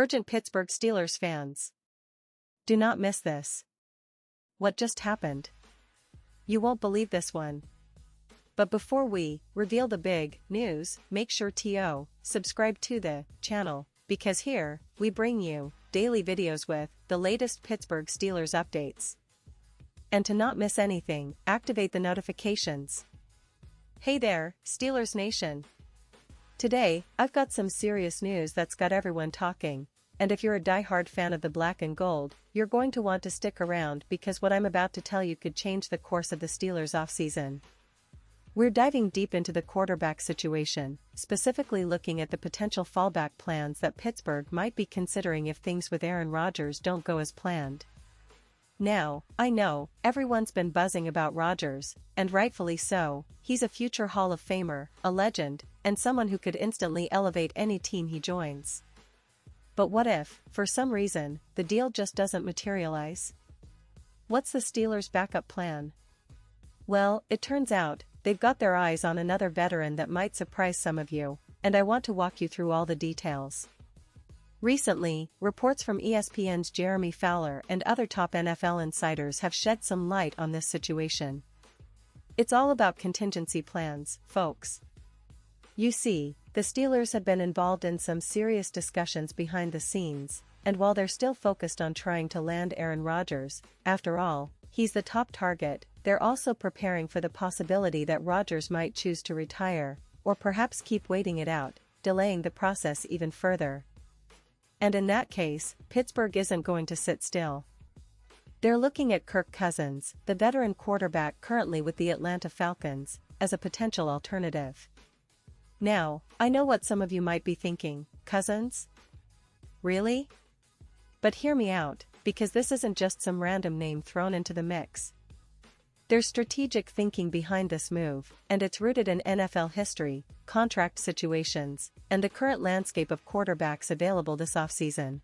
Urgent Pittsburgh Steelers fans. Do not miss this. What just happened? You won't believe this one. But before we reveal the big news, make sure to subscribe to the channel, because here, we bring you daily videos with the latest Pittsburgh Steelers updates. And to not miss anything, activate the notifications. Hey there, Steelers Nation. Today, I've got some serious news that's got everyone talking, and if you're a die-hard fan of the black and gold, you're going to want to stick around because what I'm about to tell you could change the course of the Steelers offseason. We're diving deep into the quarterback situation, specifically looking at the potential fallback plans that Pittsburgh might be considering if things with Aaron Rodgers don't go as planned. Now, I know, everyone's been buzzing about Rodgers, and rightfully so. He's a future Hall of Famer, a legend, and someone who could instantly elevate any team he joins. But what if, for some reason, the deal just doesn't materialize? What's the Steelers' backup plan? Well, it turns out, they've got their eyes on another veteran that might surprise some of you, and I want to walk you through all the details. Recently, reports from ESPN's Jeremy Fowler and other top NFL insiders have shed some light on this situation. It's all about contingency plans, folks. You see, the Steelers have been involved in some serious discussions behind the scenes, and while they're still focused on trying to land Aaron Rodgers, after all, he's the top target, they're also preparing for the possibility that Rodgers might choose to retire, or perhaps keep waiting it out, delaying the process even further. And in that case, Pittsburgh isn't going to sit still. They're looking at Kirk Cousins, the veteran quarterback currently with the Atlanta Falcons, as a potential alternative. Now, I know what some of you might be thinking, Cousins? Really? But hear me out, because this isn't just some random name thrown into the mix. There's strategic thinking behind this move, and it's rooted in NFL history, contract situations, and the current landscape of quarterbacks available this offseason.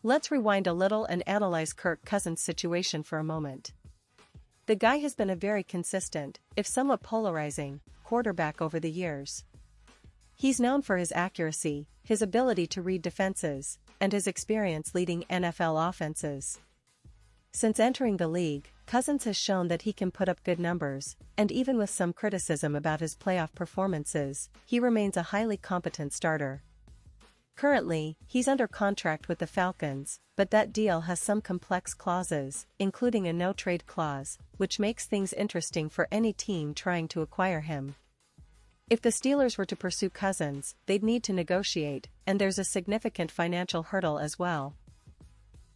Let's rewind a little and analyze Kirk Cousins' situation for a moment. The guy has been a very consistent, if somewhat polarizing, quarterback over the years. He's known for his accuracy, his ability to read defenses, and his experience leading NFL offenses. Since entering the league, Cousins has shown that he can put up good numbers, and even with some criticism about his playoff performances, he remains a highly competent starter. Currently, he's under contract with the Falcons, but that deal has some complex clauses, including a no-trade clause, which makes things interesting for any team trying to acquire him. If the Steelers were to pursue Cousins, they'd need to negotiate, and there's a significant financial hurdle as well.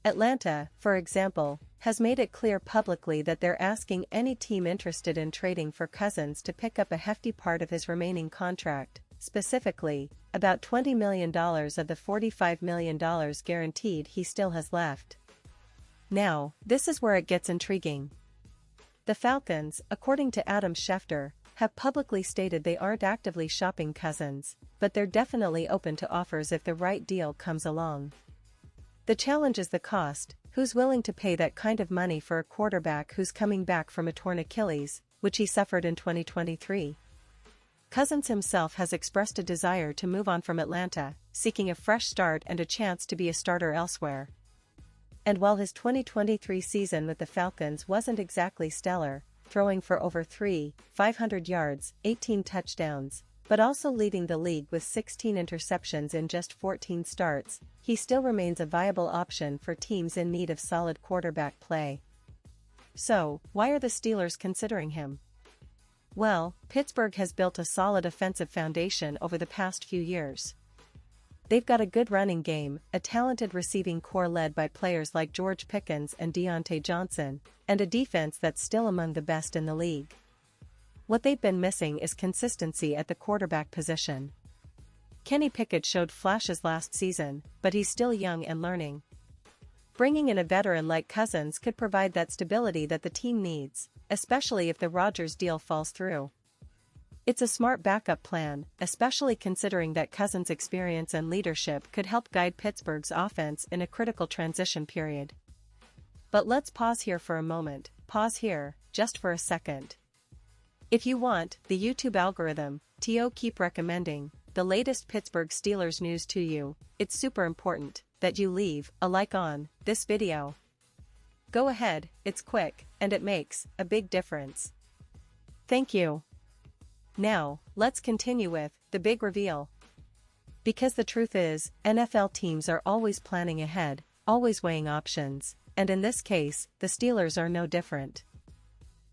Atlanta, for example, has made it clear publicly that they're asking any team interested in trading for Cousins to pick up a hefty part of his remaining contract, specifically, about $20 million of the $45 million guaranteed he still has left. Now, this is where it gets intriguing. The Falcons, according to Adam Schefter, have publicly stated they aren't actively shopping Cousins, but they're definitely open to offers if the right deal comes along. The challenge is the cost. Who's willing to pay that kind of money for a quarterback who's coming back from a torn Achilles, which he suffered in 2023? Cousins himself has expressed a desire to move on from Atlanta, seeking a fresh start and a chance to be a starter elsewhere. And while his 2023 season with the Falcons wasn't exactly stellar, throwing for over 500 yards, 18 touchdowns, but also leading the league with 16 interceptions in just 14 starts, he still remains a viable option for teams in need of solid quarterback play. So, why are the Steelers considering him? Well, Pittsburgh has built a solid offensive foundation over the past few years. They've got a good running game, a talented receiving core led by players like George Pickens and Deontay Johnson, and a defense that's still among the best in the league. What they've been missing is consistency at the quarterback position. Kenny Pickett showed flashes last season, but he's still young and learning. Bringing in a veteran like Cousins could provide that stability that the team needs, especially if the Rodgers deal falls through. It's a smart backup plan, especially considering that Cousins' experience and leadership could help guide Pittsburgh's offense in a critical transition period. But let's pause here for a moment, pause here, just for a second. If you want the YouTube algorithm to keep recommending the latest Pittsburgh Steelers news to you, it's super important that you leave a like on this video. Go ahead, it's quick, and it makes a big difference. Thank you. Now, let's continue with the big reveal. Because the truth is, NFL teams are always planning ahead, always weighing options, and in this case, the Steelers are no different.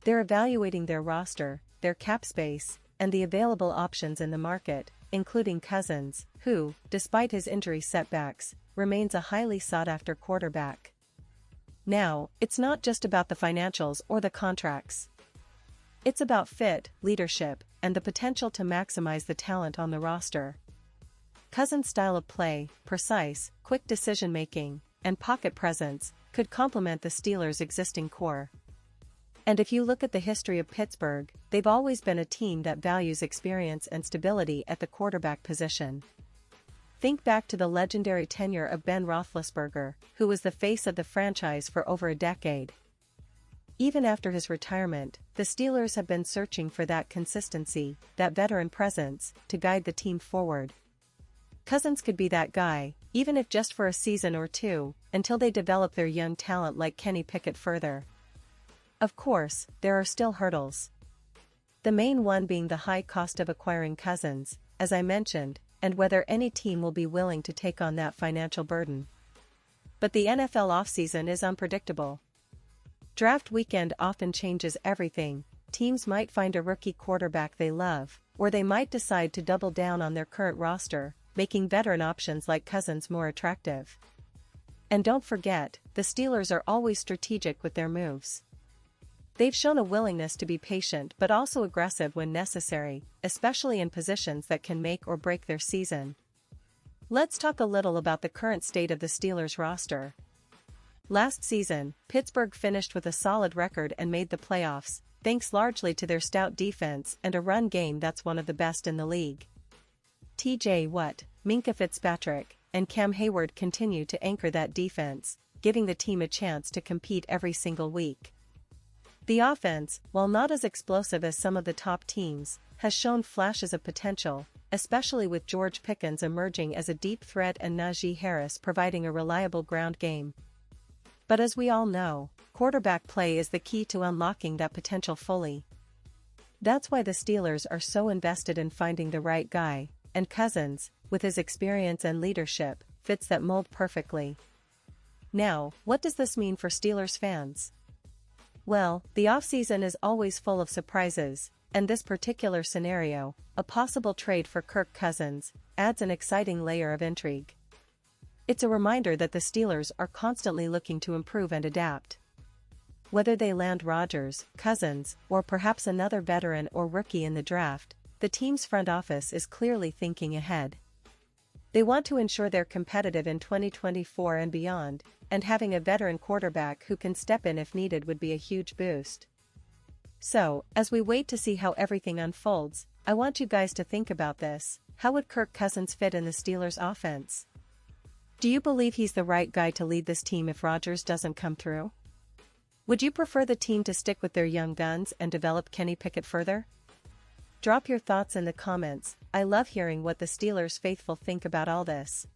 They're evaluating their roster, their cap space, and the available options in the market, including Cousins, who, despite his injury setbacks, remains a highly sought-after quarterback. Now, it's not just about the financials or the contracts. It's about fit, leadership, and the potential to maximize the talent on the roster. Cousins' style of play, precise, quick decision-making, and pocket presence, could complement the Steelers' existing core. And if you look at the history of Pittsburgh, they've always been a team that values experience and stability at the quarterback position. Think back to the legendary tenure of Ben Roethlisberger, who was the face of the franchise for over a decade. Even after his retirement, the Steelers have been searching for that consistency, that veteran presence, to guide the team forward. Cousins could be that guy, even if just for a season or two, until they develop their young talent like Kenny Pickett further. Of course, there are still hurdles. The main one being the high cost of acquiring Cousins, as I mentioned, and whether any team will be willing to take on that financial burden. But the NFL offseason is unpredictable. Draft weekend often changes everything. Teams might find a rookie quarterback they love, or they might decide to double down on their current roster, making veteran options like Cousins more attractive. And don't forget, the Steelers are always strategic with their moves. They've shown a willingness to be patient but also aggressive when necessary, especially in positions that can make or break their season. Let's talk a little about the current state of the Steelers roster. Last season, Pittsburgh finished with a solid record and made the playoffs, thanks largely to their stout defense and a run game that's one of the best in the league. T.J. Watt, Minkah Fitzpatrick, and Cam Hayward continue to anchor that defense, giving the team a chance to compete every single week. The offense, while not as explosive as some of the top teams, has shown flashes of potential, especially with George Pickens emerging as a deep threat and Najee Harris providing a reliable ground game. But as we all know, quarterback play is the key to unlocking that potential fully. That's why the Steelers are so invested in finding the right guy, and Cousins, with his experience and leadership, fits that mold perfectly. Now, what does this mean for Steelers fans? Well, the offseason is always full of surprises, and this particular scenario, a possible trade for Kirk Cousins, adds an exciting layer of intrigue. It's a reminder that the Steelers are constantly looking to improve and adapt. Whether they land Rodgers, Cousins, or perhaps another veteran or rookie in the draft, the team's front office is clearly thinking ahead. They want to ensure they're competitive in 2024 and beyond, and having a veteran quarterback who can step in if needed would be a huge boost. So, as we wait to see how everything unfolds, I want you guys to think about this. How would Kirk Cousins fit in the Steelers' offense? Do you believe he's the right guy to lead this team if Rodgers doesn't come through? Would you prefer the team to stick with their young guns and develop Kenny Pickett further? Drop your thoughts in the comments. I love hearing what the Steelers faithful think about all this.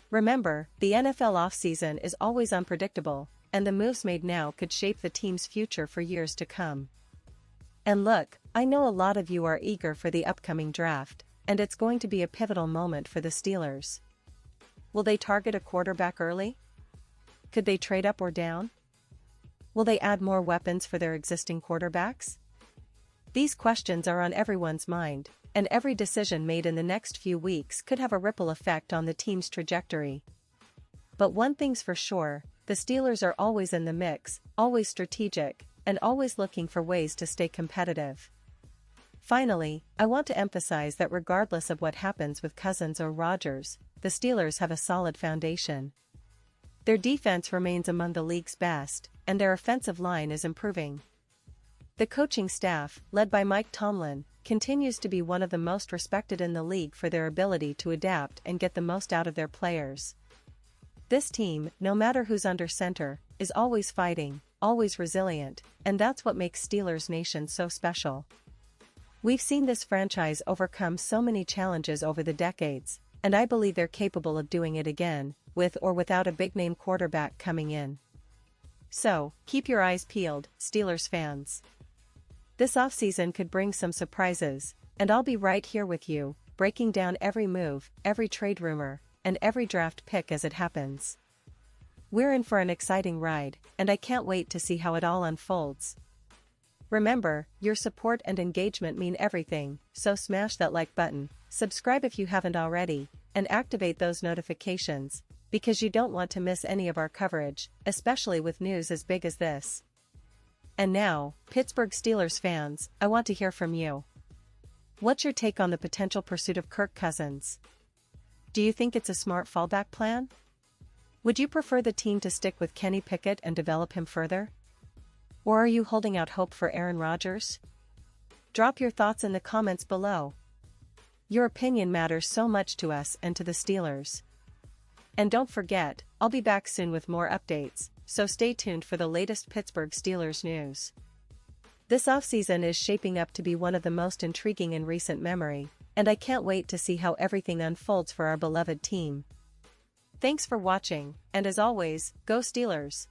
Remember, the NFL offseason is always unpredictable, and the moves made now could shape the team's future for years to come. And look, I know a lot of you are eager for the upcoming draft, and it's going to be a pivotal moment for the Steelers. Will they target a quarterback early? Could they trade up or down? Will they add more weapons for their existing quarterbacks? These questions are on everyone's mind, and every decision made in the next few weeks could have a ripple effect on the team's trajectory. But one thing's for sure, the Steelers are always in the mix, always strategic, and always looking for ways to stay competitive. Finally, I want to emphasize that regardless of what happens with Cousins or Rodgers, the Steelers have a solid foundation. Their defense remains among the league's best, and their offensive line is improving. The coaching staff, led by Mike Tomlin, continues to be one of the most respected in the league for their ability to adapt and get the most out of their players. This team, no matter who's under center, is always fighting, always resilient, and that's what makes Steelers Nation so special. We've seen this franchise overcome so many challenges over the decades, and I believe they're capable of doing it again, with or without a big-name quarterback coming in. So, keep your eyes peeled, Steelers fans. This offseason could bring some surprises, and I'll be right here with you, breaking down every move, every trade rumor, and every draft pick as it happens. We're in for an exciting ride, and I can't wait to see how it all unfolds. Remember, your support and engagement mean everything, so smash that like button, subscribe if you haven't already, and activate those notifications, because you don't want to miss any of our coverage, especially with news as big as this. And now, Pittsburgh Steelers fans, I want to hear from you. What's your take on the potential pursuit of Kirk Cousins? Do you think it's a smart fallback plan? Would you prefer the team to stick with Kenny Pickett and develop him further? Or are you holding out hope for Aaron Rodgers? Drop your thoughts in the comments below. Your opinion matters so much to us and to the Steelers. And don't forget, I'll be back soon with more updates, so stay tuned for the latest Pittsburgh Steelers news. This offseason is shaping up to be one of the most intriguing in recent memory, and I can't wait to see how everything unfolds for our beloved team. Thanks for watching, and as always, go Steelers!